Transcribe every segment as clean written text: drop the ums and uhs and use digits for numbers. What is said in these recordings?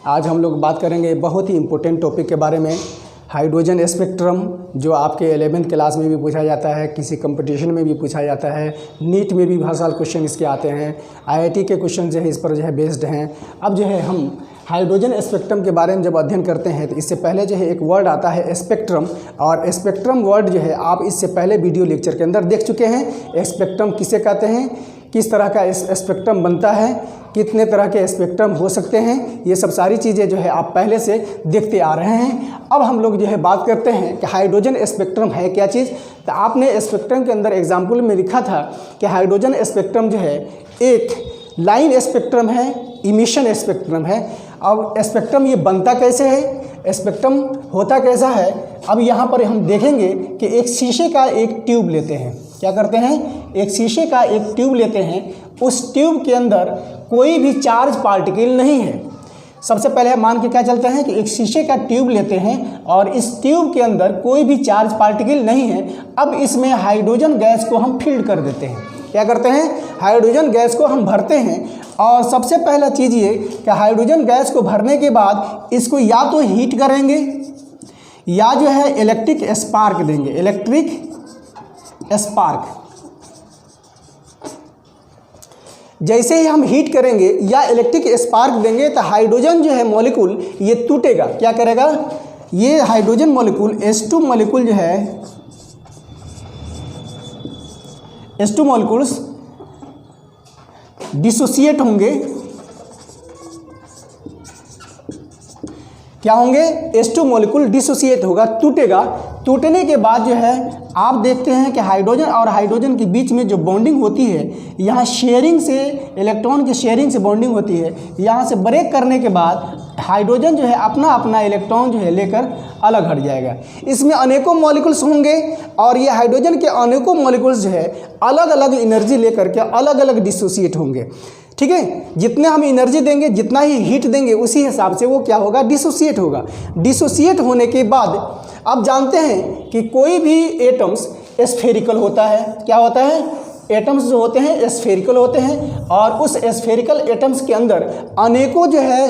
आज हम लोग बात करेंगे बहुत ही इम्पोर्टेंट टॉपिक के बारे में, हाइड्रोजन स्पेक्ट्रम, जो आपके 11th क्लास में भी पूछा जाता है, किसी कंपटीशन में भी पूछा जाता है, नीट में भी हर साल क्वेश्चन इसके आते हैं, आईआईटी के क्वेश्चन जो है इस पर जो है बेस्ड हैं। अब जो है हम हाइड्रोजन स्पेक्ट्रम के बारे में जब अध्ययन करते हैं तो इससे पहले जो है एक वर्ड आता है स्पेक्ट्रम, और स्पेक्ट्रम वर्ड जो है आप इससे पहले वीडियो लेक्चर के अंदर देख चुके हैं। स्पेक्ट्रम किसे कहते हैं, किस तरह का स्पेक्ट्रम बनता है, कितने तरह के स्पेक्ट्रम हो सकते हैं, ये सब सारी चीज़ें जो है आप पहले से देखते आ रहे हैं। अब हम लोग जो है बात करते हैं कि हाइड्रोजन स्पेक्ट्रम है क्या चीज़। तो आपने स्पेक्ट्रम के अंदर एग्जाम्पल में लिखा था कि हाइड्रोजन स्पेक्ट्रम जो है एक लाइन स्पेक्ट्रम है, इमिशन स्पेक्ट्रम है। अब स्पेक्ट्रम ये बनता कैसे है, स्पेक्ट्रम होता कैसा है, अब यहाँ पर हम देखेंगे कि एक शीशे का एक ट्यूब लेते हैं। क्या करते हैं, एक शीशे का एक ट्यूब लेते हैं, उस ट्यूब के अंदर कोई भी चार्ज पार्टिकल नहीं है। सबसे पहले मान के क्या चलते हैं कि एक शीशे का ट्यूब लेते हैं और इस ट्यूब के अंदर कोई भी चार्ज पार्टिकल नहीं है। अब इसमें हाइड्रोजन गैस को हम फिल कर देते हैं। क्या करते हैं, हाइड्रोजन गैस को हम भरते हैं। और सबसे पहला चीज़ ये कि हाइड्रोजन गैस को भरने के बाद इसको या तो हीट करेंगे या जो है इलेक्ट्रिक स्पार्क देंगे, इलेक्ट्रिक स्पार्क। जैसे ही हम हीट करेंगे या इलेक्ट्रिक स्पार्क देंगे तो हाइड्रोजन जो है मॉलिक्यूल ये टूटेगा। क्या करेगा, ये हाइड्रोजन मॉलिक्यूल H2 मॉलिक्यूल जो है, H2 मॉलिक्यूल्स डिसोसिएट होंगे। क्या होंगे, H2 मॉलिक्यूल डिसोसिएट होगा, टूटेगा। टूटने के बाद जो है आप देखते हैं कि हाइड्रोजन और हाइड्रोजन के बीच में जो बॉन्डिंग होती है, यहाँ शेयरिंग से, इलेक्ट्रॉन की शेयरिंग से बॉन्डिंग होती है। यहाँ से ब्रेक करने के बाद हाइड्रोजन जो है अपना अपना इलेक्ट्रॉन जो है लेकर अलग हट जाएगा। इसमें अनेकों मॉलिक्यूल्स होंगे और ये हाइड्रोजन के अनेकों मॉलिक्यूल्स जो है अलग अलग एनर्जी लेकर के अलग अलग डिसोसिएट होंगे। ठीक है, जितने हम एनर्जी देंगे, जितना ही हीट देंगे, उसी हिसाब से वो क्या होगा, डिसोसिएट होगा। डिसोसिएट होने के बाद आप जानते हैं कि कोई भी एटम्स स्फेरिकल होता है। क्या होता है, एटम्स जो होते हैं स्फेरिकल होते हैं और उस स्फेरिकल एटम्स के अंदर अनेकों जो है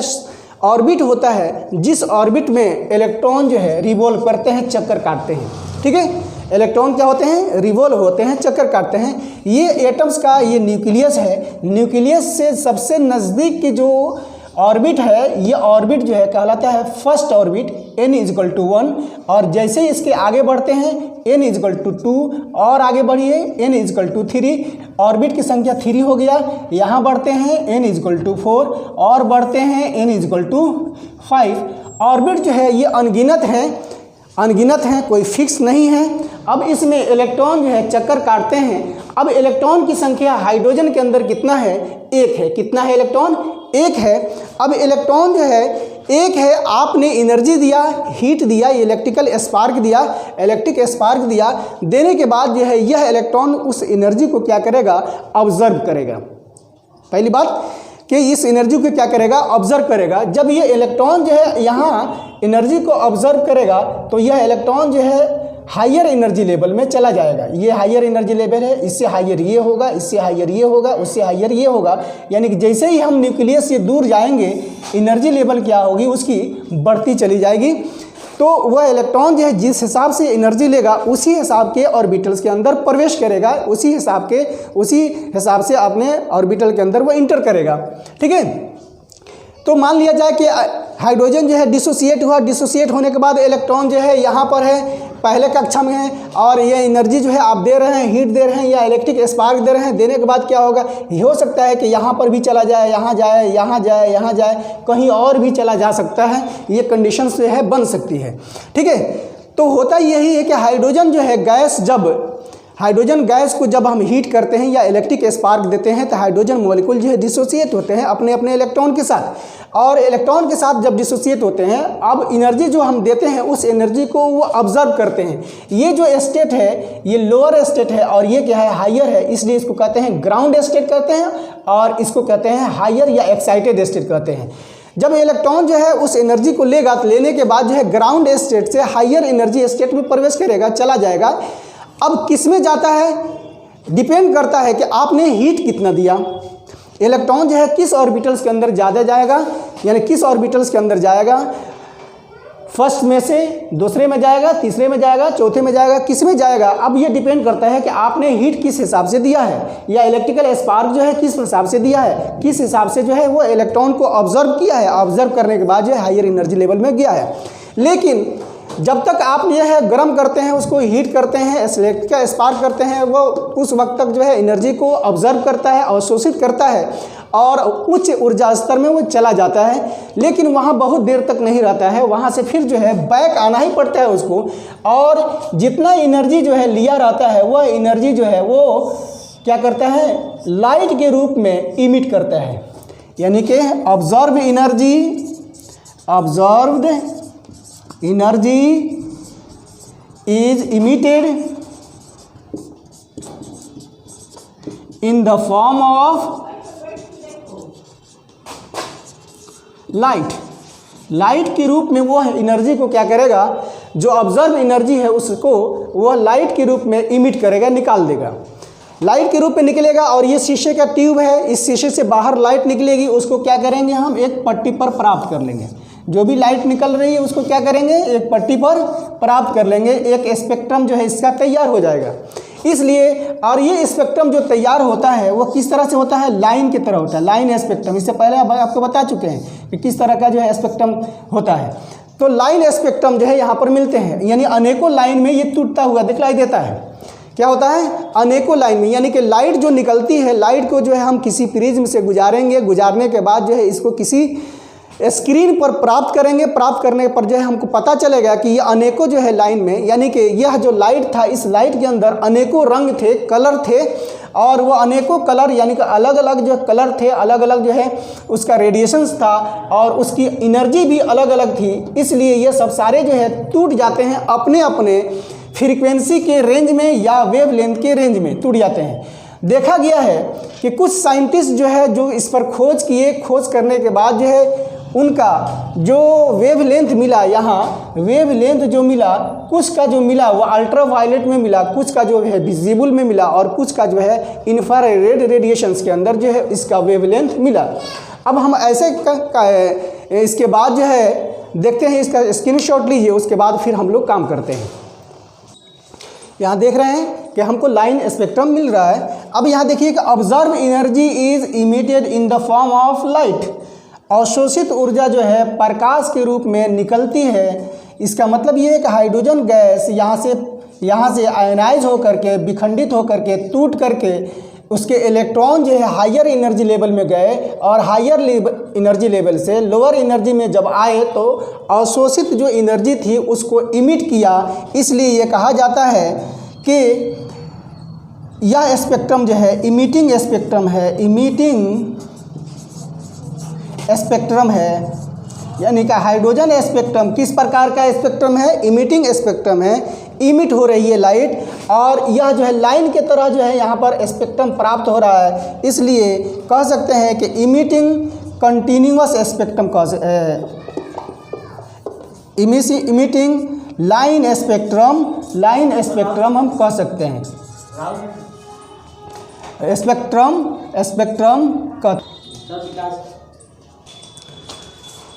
ऑर्बिट होता है, जिस ऑर्बिट में इलेक्ट्रॉन जो है रिवॉल्व करते हैं, चक्कर काटते हैं। ठीक है, इलेक्ट्रॉन क्या होते हैं, रिवॉल्व होते हैं, चक्कर काटते हैं। ये एटम्स का ये न्यूक्लियस है। न्यूक्लियस से सबसे नज़दीक की जो ऑर्बिट है, ये ऑर्बिट जो है कहलाता है फर्स्ट ऑर्बिट, n=1। और जैसे ही इसके आगे बढ़ते हैं n=2 और आगे बढ़िए n=3, ऑर्बिट की संख्या 3 हो गया। यहाँ बढ़ते हैं n=4 और बढ़ते हैं n=5। ऑर्बिट जो है ये अनगिनत हैं, कोई फिक्स नहीं है। अब इसमें इलेक्ट्रॉन जो है चक्कर काटते हैं। अब इलेक्ट्रॉन की संख्या हाइड्रोजन के अंदर कितना है, 1 है। कितना है इलेक्ट्रॉन, 1 है। अब इलेक्ट्रॉन जो है 1 है, आपने एनर्जी दिया, हीट दिया, इलेक्ट्रिक स्पार्क दिया। देने के बाद जो है यह इलेक्ट्रॉन उस एनर्जी को क्या करेगा, ऑब्जर्व करेगा। पहली बात कि इस एनर्जी को क्या करेगा, ऑब्जर्व करेगा। जब ये इलेक्ट्रॉन जो है यहाँ एनर्जी को ऑब्जर्व करेगा तो यह इलेक्ट्रॉन जो है हायर एनर्जी लेवल में चला जाएगा। ये हायर एनर्जी लेवल है, इससे हायर ये होगा, इससे हायर ये होगा, उससे हायर ये होगा। यानी कि जैसे ही हम न्यूक्लियस से दूर जाएंगे एनर्जी लेवल क्या होगी, उसकी बढ़ती चली जाएगी। तो वह इलेक्ट्रॉन जो है जिस हिसाब से एनर्जी लेगा उसी हिसाब के ऑर्बिटल्स के अंदर प्रवेश करेगा, उसी हिसाब से अपने ऑर्बिटल के अंदर वो इंटर करेगा। ठीक है, तो मान लिया जाए कि हाइड्रोजन जो है डिसोसिएट हुआ। डिसोसिएट होने के बाद इलेक्ट्रॉन जो है यहाँ पर है, पहले कक्षा में है, और ये एनर्जी जो है आप दे रहे हैं, हीट दे रहे हैं या इलेक्ट्रिक स्पार्क दे रहे हैं। देने के बाद क्या होगा, ये हो सकता है कि यहाँ पर भी चला जाए, यहाँ जाए, यहाँ जाए, यहाँ जाए, कहीं और भी चला जा सकता है। ये कंडीशन जो है बन सकती है। ठीक है, तो होता यही है कि हाइड्रोजन गैस को जब हम हीट करते हैं या इलेक्ट्रिक स्पार्क देते हैं तो हाइड्रोजन मॉलिक्यूल जो है डिसोसिएट होते हैं अपने अपने इलेक्ट्रॉन के साथ। और इलेक्ट्रॉन के साथ जब डिसोसिएट होते हैं, अब एनर्जी जो हम देते हैं उस एनर्जी को वो ऑब्जर्व करते हैं। ये जो स्टेट है ये लोअर स्टेट है और ये क्या है, हायर है। इसलिए इसको कहते हैं ग्राउंड स्टेट कहते हैं और इसको कहते हैं हायर या एक्साइटेड स्टेट कहते हैं। जब इलेक्ट्रॉन जो है उस एनर्जी को लेगा तो लेने के बाद जो है ग्राउंड स्टेट से हायर एनर्जी स्टेट में प्रवेश करेगा, चला जाएगा। अब किस में जाता है, डिपेंड करता है कि आपने हीट कितना दिया। इलेक्ट्रॉन जो है किस ऑर्बिटल्स के अंदर ज़्यादा जाएगा, यानी किस ऑर्बिटल्स के अंदर जाएगा, फर्स्ट में से दूसरे में जाएगा, तीसरे में जाएगा, चौथे में जाएगा, किस में जाएगा। अब ये डिपेंड करता है कि आपने हीट किस हिसाब से दिया है, या इलेक्ट्रिकल स्पार्क जो है किस हिसाब से दिया है, किस हिसाब से जो है वो इलेक्ट्रॉन को ऑब्जर्व किया है, ऑब्जर्व करने के बाद जो है हायर एनर्जी लेवल में गया है। लेकिन जब तक आप ये है गर्म करते हैं, उसको हीट करते हैं, इलेक्ट्रिकल स्पार्क करते हैं, वो उस वक्त तक जो है एनर्जी को ऑब्जर्व करता है, अवशोषित करता है और उच्च ऊर्जा स्तर में वो चला जाता है। लेकिन वहाँ बहुत देर तक नहीं रहता है, वहाँ से फिर जो है बैक आना ही पड़ता है उसको, और जितना एनर्जी जो है लिया रहता है वह एनर्जी जो है वो क्या करता है, लाइट के रूप में इमिट करता है। यानी कि observe energy is emitted in the form of light के रूप में वो एनर्जी को क्या करेगा, जो ऑब्जर्व एनर्जी है उसको वह लाइट के रूप में इमिट करेगा, निकाल देगा, लाइट के रूप में निकलेगा। और ये शीशे का ट्यूब है, इस शीशे से बाहर लाइट निकलेगी, उसको क्या करेंगे हम, एक पट्टी पर प्राप्त कर लेंगे। जो भी लाइट निकल रही है उसको क्या करेंगे, एक पट्टी पर प्राप्त कर लेंगे, एक स्पेक्ट्रम जो है इसका तैयार हो जाएगा। इसलिए और ये स्पेक्ट्रम जो तैयार होता है वो किस तरह से होता है, लाइन की तरह होता है, लाइन स्पेक्ट्रम। इससे पहले आपको बता चुके हैं कि किस तरह का जो है स्पेक्ट्रम होता है। तो लाइन स्पेक्ट्रम जो है यहाँ पर मिलते हैं, यानी अनेकों लाइन में ये टूटता हुआ दिखलाई देता है। क्या होता है, अनेकों लाइन में, यानी कि लाइट जो निकलती है, लाइट को जो है हम किसी प्रिज्म से गुजारेंगे, गुजारने के बाद जो है इसको किसी स्क्रीन पर प्राप्त करेंगे, प्राप्त करने पर जो है हमको पता चलेगा कि ये अनेकों जो है लाइन में, यानी कि यह जो लाइट था, इस लाइट के अंदर अनेकों रंग थे, कलर थे, और वो अनेकों कलर यानी कि अलग अलग जो कलर थे, अलग अलग जो है उसका रेडिएशंस था और उसकी एनर्जी भी अलग अलग थी। इसलिए ये सब सारे जो है टूट जाते हैं, अपने अपने फ्रीक्वेंसी के रेंज में या वेवलेंथ के रेंज में टूट जाते हैं। देखा गया है कि कुछ साइंटिस्ट जो है जो इस पर खोज किए, खोज करने के बाद जो है उनका जो वेवलेंथ मिला, यहाँ वेवलेंथ जो मिला, कुछ का जो मिला वो अल्ट्रावायलेट में मिला, कुछ का जो है विजिबल में मिला, और कुछ का जो है इंफ्रारेड रेडिएशंस के अंदर जो है इसका वेवलेंथ मिला। अब हम ऐसे इसके बाद जो है देखते हैं, इसका स्क्रीनशॉट लीजिए, उसके बाद फिर हम लोग काम करते हैं। यहाँ देख रहे हैं कि हमको लाइन स्पेक्ट्रम मिल रहा है। अब यहाँ देखिए कि observe energy is emitted in the form of light, अवशोषित ऊर्जा जो है प्रकाश के रूप में निकलती है। इसका मतलब ये है कि हाइड्रोजन गैस यहाँ से आयनाइज होकर के, विखंडित होकर के, टूट करके उसके इलेक्ट्रॉन जो है हायर एनर्जी लेवल में गए, और हायर एनर्जी लेवल से लोअर एनर्जी में जब आए तो अवशोषित जो एनर्जी थी उसको इमिट किया। इसलिए ये कहा जाता है कि यह स्पेक्ट्रम जो है इमिटिंग स्पेक्ट्रम है, इमिटिंग स्पेक्ट्रम है। यानी कि हाइड्रोजन स्पेक्ट्रम किस प्रकार का स्पेक्ट्रम है, इमिटिंग स्पेक्ट्रम है, इमिट हो रही है लाइट, और यह जो है लाइन के तरह जो है यहाँ पर स्पेक्ट्रम प्राप्त हो रहा है। इसलिए कह सकते हैं कि emitting continuous spectrum emitting line spectrum हम कह सकते हैं। स्पेक्ट्रम का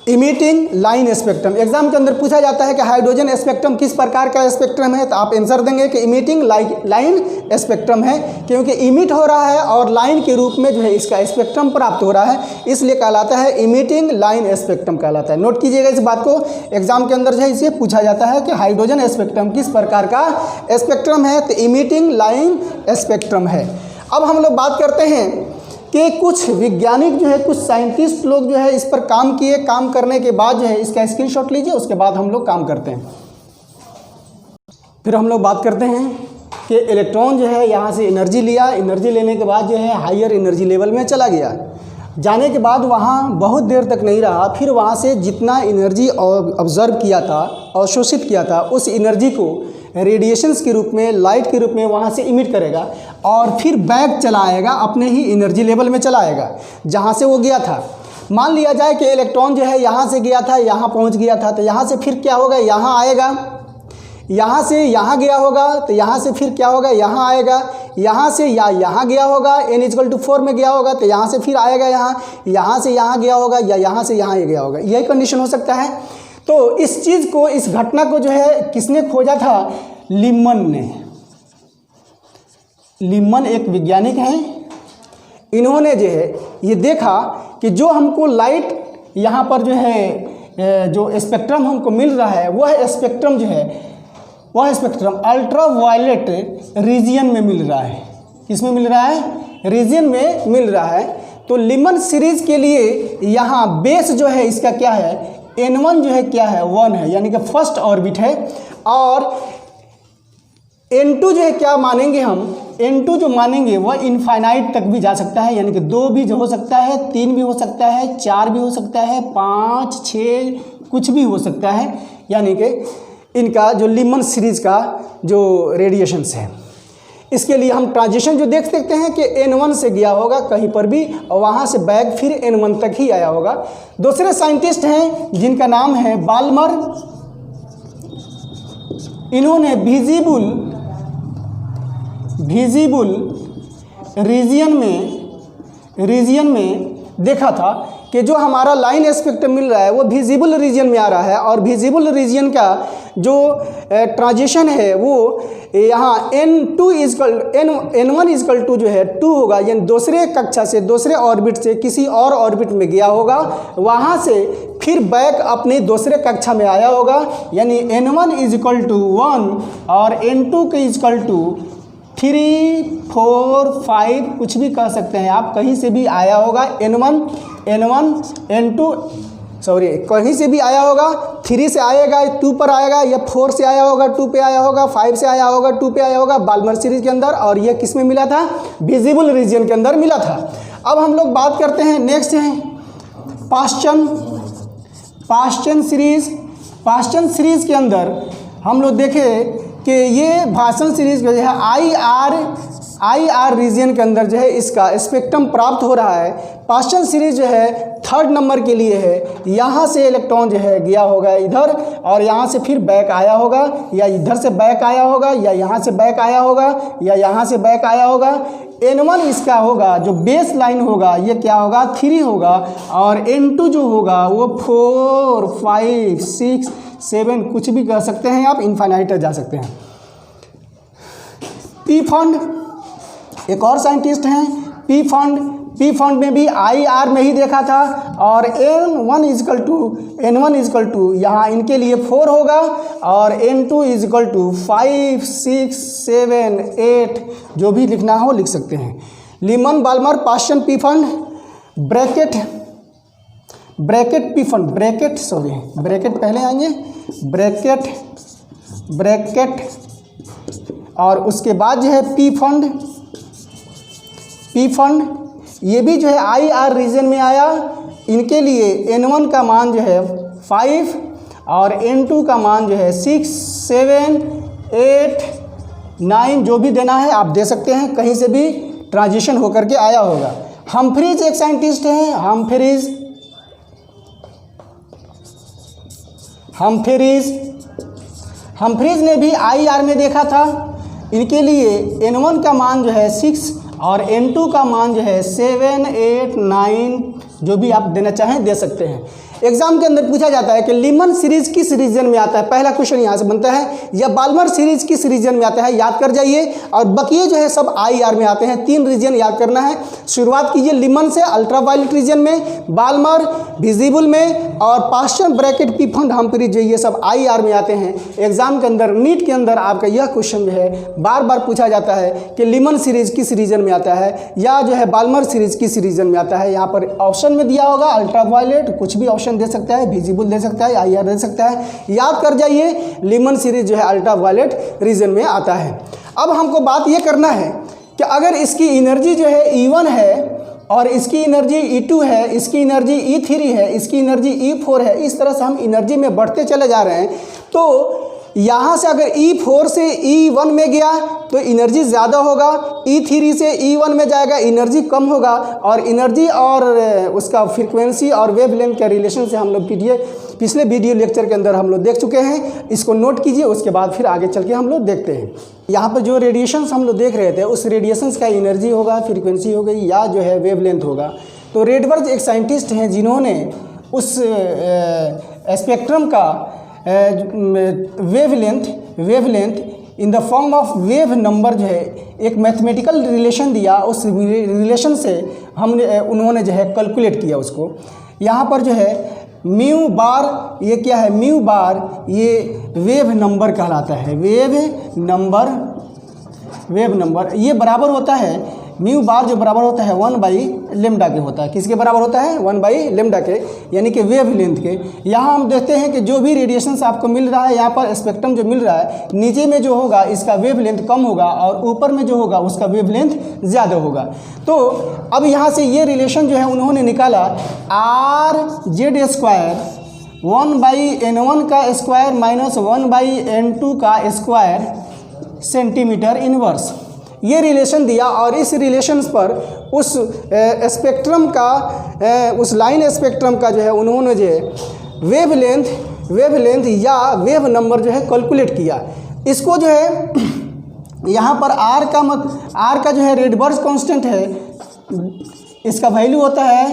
इमिटिंग लाइन स्पेक्ट्रम एग्जाम के अंदर पूछा जाता है कि हाइड्रोजन स्पेक्ट्रम किस प्रकार का स्पेक्ट्रम है, तो आप आंसर देंगे कि इमिटिंग लाइन स्पेक्ट्रम है, क्योंकि इमिट हो रहा है और लाइन के रूप में जो है इसका स्पेक्ट्रम प्राप्त हो रहा है, इसलिए कहलाता है इमिटिंग लाइन स्पेक्ट्रम कहलाता है। नोट कीजिएगा इस बात को, एग्जाम के अंदर जो है इसे पूछा जाता है कि हाइड्रोजन स्पेक्ट्रम किस प्रकार का स्पेक्ट्रम है, तो इमिटिंग लाइन स्पेक्ट्रम है। अब हम लोग बात करते हैं कि कुछ वैज्ञानिक जो है, कुछ साइंटिस्ट लोग जो है इस पर काम किए, काम करने के बाद जो है इसका स्क्रीनशॉट लीजिए, उसके बाद हम लोग काम करते हैं। फिर हम लोग बात करते हैं कि इलेक्ट्रॉन जो है यहाँ से एनर्जी लिया, एनर्जी लेने के बाद जो है हायर एनर्जी लेवल में चला गया, जाने के बाद वहाँ बहुत देर तक नहीं रहा, फिर वहाँ से जितना एनर्जी ऑब्जर्व किया था, अवशोषित किया था, उस एनर्जी को रेडिएशंस के रूप में, लाइट के रूप में वहाँ से इमिट करेगा और फिर बैक चला आएगा, अपने ही एनर्जी लेवल में चला आएगा जहाँ से वो गया था। मान लिया जाए कि इलेक्ट्रॉन जो है यहाँ से गया था, यहाँ पहुँच गया था, तो यहाँ से फिर क्या होगा, यहाँ आएगा, यहाँ से यहाँ गया होगा तो यहाँ से फिर क्या होगा, यहाँ आएगा, यहाँ से यहाँ गया होगा, n=4 में गया होगा तो यहाँ से फिर आएगा यहाँ से यहाँ गया होगा या यहाँ से यहाँ गया होगा, यही कंडीशन हो सकता है। तो इस चीज़ को, इस घटना को जो है किसने खोजा था, लिमन ने। लिमन एक वैज्ञानिक हैं, इन्होंने जो है ये देखा कि जो हमको लाइट यहाँ पर जो है जो स्पेक्ट्रम हमको मिल रहा है वह स्पेक्ट्रम जो है वह स्पेक्ट्रम अल्ट्रा वायलेट रीजियन में मिल रहा है। किसमें मिल रहा है, रीजियन में मिल रहा है। तो लिमन सीरीज के लिए यहाँ बेस जो है इसका क्या है, n1 जो है क्या है, 1 है, यानी कि फर्स्ट ऑर्बिट है। और n2 जो है क्या मानेंगे हम, n2 जो मानेंगे वह इनफाइनाइट तक भी जा सकता है, यानी कि 2 भी हो सकता है, 3 भी हो सकता है, 4 भी हो सकता है, 5, 6 कुछ भी हो सकता है, यानी कि इनका जो लिमन सीरीज का जो रेडिएशंस है। इसके लिए हम ट्रांजिशन जो देख सकते हैं कि n1 से गया होगा कहीं पर भी और वहाँ से बैक फिर n1 तक ही आया होगा। दूसरे साइंटिस्ट हैं जिनका नाम है बाल्मर, इन्होंने विजिबल रीजियन में देखा था कि जो हमारा लाइन स्पेक्ट्रम मिल रहा है वो विजिबल रीजन में आ रहा है और विजिबल रीजन का जो ट्रांजिशन है वो यहाँ n1 जो है 2 होगा, यानी दूसरे कक्षा से, दूसरे ऑर्बिट से किसी और ऑर्बिट में गया होगा, वहाँ से फिर बैक अपने दूसरे कक्षा में आया होगा, यानी n1 1 और n2 3, 4, 5 कुछ भी कह सकते हैं आप, कहीं से भी आया होगा n1 n2 कहीं से भी आया होगा, 3 से आएगा 2 पर आएगा, या 4 से आया होगा 2 पे आया होगा, 5 से आया होगा 2 पे आया होगा बाल्मर सीरीज के अंदर, और ये किस में मिला था, विजिबल रीजन के अंदर मिला था। अब हम लोग बात करते हैं, नेक्स्ट है पाश्चन सीरीज के अंदर हम लोग देखें कि ये भाषण सीरीज जो है IR रीजन के अंदर जो है इसका स्पेक्ट्रम प्राप्त हो रहा है। पाश्चन सीरीज जो है 3rd नंबर के लिए है, यहाँ से इलेक्ट्रॉन जो है गया होगा इधर और यहाँ से फिर बैक आया होगा, या इधर से बैक आया होगा, या यहाँ से बैक आया होगा, या यहाँ से बैक आया होगा। n1 इसका होगा जो बेस लाइन होगा ये क्या होगा, 3 होगा, और n2 जो होगा वो 4, 5, 6, 7 कुछ भी कह सकते हैं आप, इनफाइनाइट जा सकते हैं। पी फंड एक और साइंटिस्ट हैं, पी फंड में भी IR में ही देखा था, और n1 यहाँ इनके लिए 4 होगा, और n2 5, 6, 7, 8 जो भी लिखना हो लिख सकते हैं। Lyman Balmer Paschen Pfund bracket पहले आएंगे, ब्रैकेट और उसके बाद जो है पी फंड ये भी जो है IR रीजन में आया। इनके लिए n1 का मान जो है 5 और n2 का मान जो है 6, 7, 8, 9 जो भी देना है आप दे सकते हैं, कहीं से भी ट्रांजिशन होकर के आया होगा। हम्फ्रीज एक साइंटिस्ट हैं, हम्फ्रीज ने भी IR में देखा था। इनके लिए n1 का मान जो है 6 और n2 का मान जो है 7, 8, 9 जो भी आप देना चाहें दे सकते हैं। एग्जाम के अंदर पूछा जाता है कि लिमन सीरीज किस रीजन में आता है, पहला क्वेश्चन यहाँ से बनता है, या बाल्मर सीरीज किस रीजन में आता है, याद कर जाइए। और बकिए जो है सब IR में आते हैं, 3 रीजन याद करना है। शुरुआत कीजिए लिमन से, अल्ट्रावायलेट रीजन में, बाल्मर विजिबल में, और Paschen Brackett Pfund Humphreys जो ये सब IR में आते हैं। एग्जाम के अंदर नीट के अंदर आपका यह क्वेश्चन जो है बार बार पूछा जाता है कि लिमन सीरीज किस रीजन में आता है, या जो है बाल्मर सीरीज किस रीजन में आता है। यहाँ पर ऑप्शन में दिया होगा अल्ट्रावायलेट, कुछ भी ऑप्शन दे सकता है, विजिबल दे सकता है, IR दे सकता है। याद कर जाइए लिमन सीरीज जो है अल्ट्रावायलेट रीजन में आता है। अब हमको बात ये करना है कि अगर इसकी एनर्जी जो है E1 है और इसकी एनर्जी E2 है, इसकी एनर्जी E3 है, इसकी एनर्जी E4 है, इस तरह से हम एनर्जी में बढ़ते चले जा रहे हैं, तो यहाँ से अगर E4 से E1 में गया तो एनर्जी ज़्यादा होगा, E3 से E1 में जाएगा एनर्जी कम होगा, और एनर्जी और उसका फ्रीक्वेंसी और वेवलेंथ के रिलेशन से हम लोग पिछले वीडियो लेक्चर के अंदर हम लोग देख चुके हैं। इसको नोट कीजिए, उसके बाद फिर आगे चल के हम लोग देखते हैं। यहाँ पर जो रेडिएशंस हम लोग देख रहे थे, उस रेडिएशंस का एनर्जी होगा, फ्रीक्वेंसी हो गई, या जो है वेवलेंथ होगा। तो रेडबर्ग एक साइंटिस्ट हैं जिन्होंने उस स्पेक्ट्रम का wavelength in the form of wave number जो है एक मैथमेटिकल रिलेशन दिया। उस रिलेशन से उन्होंने जो है कैलकुलेट किया उसको। यहाँ पर जो है म्यू बार, ये क्या है, म्यू बार ये वेव नंबर कहलाता है। वेव नंबर ये बराबर होता है, म्यू बार जो बराबर होता है 1/λ के होता है। किसके बराबर होता है? 1/λ के, यानी कि वेव लेंथ के। यहाँ हम देखते हैं कि जो भी रेडिएशंस आपको मिल रहा है, यहाँ पर स्पेक्ट्रम जो मिल रहा है, नीचे में जो होगा इसका वेव लेंथ कम होगा और ऊपर में जो होगा उसका वेव लेंथ ज़्यादा होगा। तो अब यहाँ से ये रिलेशन जो है उन्होंने निकाला, RZ² 1/N1 का स्क्वायर माइनस 1/N2 का स्क्वायर सेंटीमीटर इनवर्स, ये रिलेशन दिया। और इस रिलेशन पर उस स्पेक्ट्रम का, उस लाइन स्पेक्ट्रम का जो है उन्होंने जो है वेवलेंथ या वेव नंबर जो है कैलकुलेट किया। इसको जो है यहाँ पर R का जो है रेडबर्ग कांस्टेंट है, इसका वैल्यू होता है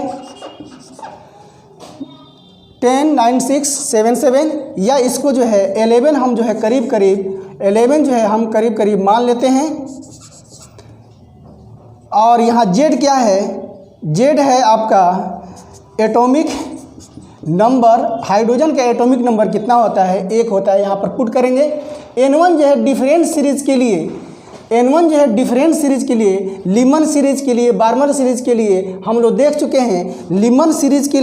109677, या इसको जो है 11 हम जो है करीब करीब मान लेते हैं। और यहाँ Z क्या है? Z है आपका एटॉमिक नंबर, हाइड्रोजन का एटॉमिक नंबर कितना होता है? 1 होता है। यहाँ पर पुट करेंगे। N1 जो है डिफरेंट सीरीज़ के लिए, लीमन सीरीज़ के लिए, बार्मर सीरीज़ के लिए हम लोग देख चुके हैं। लीमन सीरीज़ के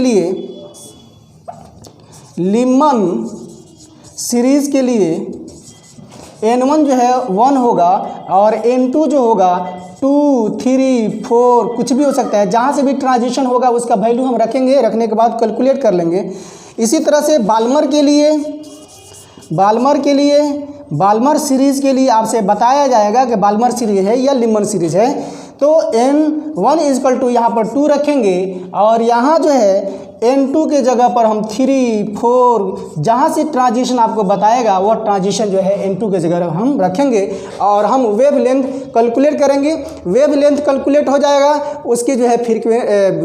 लिए N1 जो है 1 होगा और N2 जो होगा 2, 3, 4 कुछ भी हो सकता है। जहाँ से भी ट्रांजिशन होगा उसका वैल्यू हम रखेंगे, रखने के बाद कैलकुलेट कर लेंगे। इसी तरह से बाल्मर सीरीज़ के लिए आपसे बताया जाएगा कि बाल्मर सीरीज़ है या लीमन सीरीज़ है। तो N1 इक्वल टू यहाँ पर 2 रखेंगे और यहाँ जो है N2 के जगह पर हम 3, 4 जहाँ से ट्रांजिशन आपको बताएगा वह ट्रांजिशन जो है N2 के जगह हम रखेंगे और हम वेव लेंथ कैलकुलेट करेंगे। वेव लेंथ कैलकुलेट हो जाएगा, उसकी जो है फिर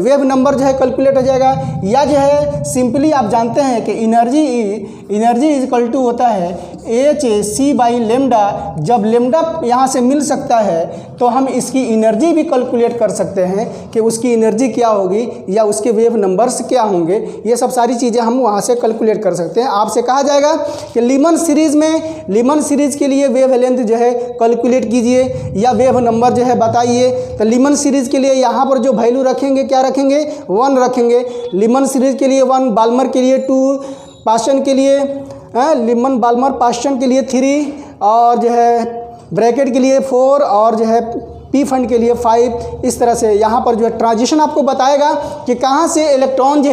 वेव नंबर जो है कैलकुलेट हो जाएगा। या जो है सिंपली आप जानते हैं कि एनर्जी इक्वल टू होता है hc/λ। जब लेमडा यहाँ से मिल सकता है तो हम इसकी एनर्जी भी कैलकुलेट कर सकते हैं कि उसकी एनर्जी क्या होगी या उसके वेव नंबर्स क्या होंगे। ये सब सारी चीज़ें हम वहाँ से कैलकुलेट कर सकते हैं। आपसे कहा जाएगा कि लीमन सीरीज़ के लिए वेव लेंथ जो है कैलकुलेट कीजिए या वेव नंबर जो है बताइए। तो लीमन सीरीज़ के लिए यहाँ पर जो वैल्यू रखेंगे, क्या रखेंगे? 1 रखेंगे। लीमन सीरीज़ के लिए 1, बाल्मर के लिए 2, पास्टन के लिए लीमन बाल्मर पास्टन के लिए 3 और जो है ब्रैकेट के लिए 4 और जो है पी फंड के लिए 5। इस तरह से यहाँ पर जो है ट्रांजिशन आपको बताएगा कि कहाँ से इलेक्ट्रॉन जो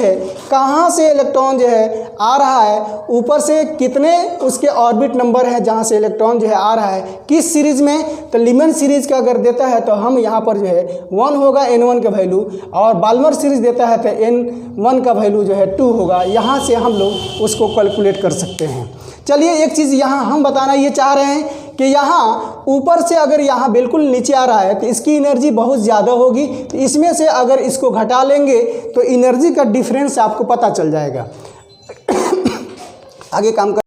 है आ रहा है, ऊपर से कितने उसके ऑर्बिट नंबर है जहाँ से इलेक्ट्रॉन जो है आ रहा है, किस सीरीज़ में। तो लीमन सीरीज़ का अगर देता है तो हम यहाँ पर जो है 1 होगा N1 का वैल्यू, और बाल्मर सीरीज़ देता है तो N1 का वैल्यू जो है 2 होगा। यहाँ से हम लोग उसको कैलकुलेट कर सकते हैं। चलिए एक चीज़ यहाँ हम बताना ये चाह रहे हैं कि यहाँ ऊपर से अगर यहाँ बिल्कुल नीचे आ रहा है तो इसकी एनर्जी बहुत ज़्यादा होगी। तो इसमें से अगर इसको घटा लेंगे तो एनर्जी का डिफरेंस आपको पता चल जाएगा। आगे काम कर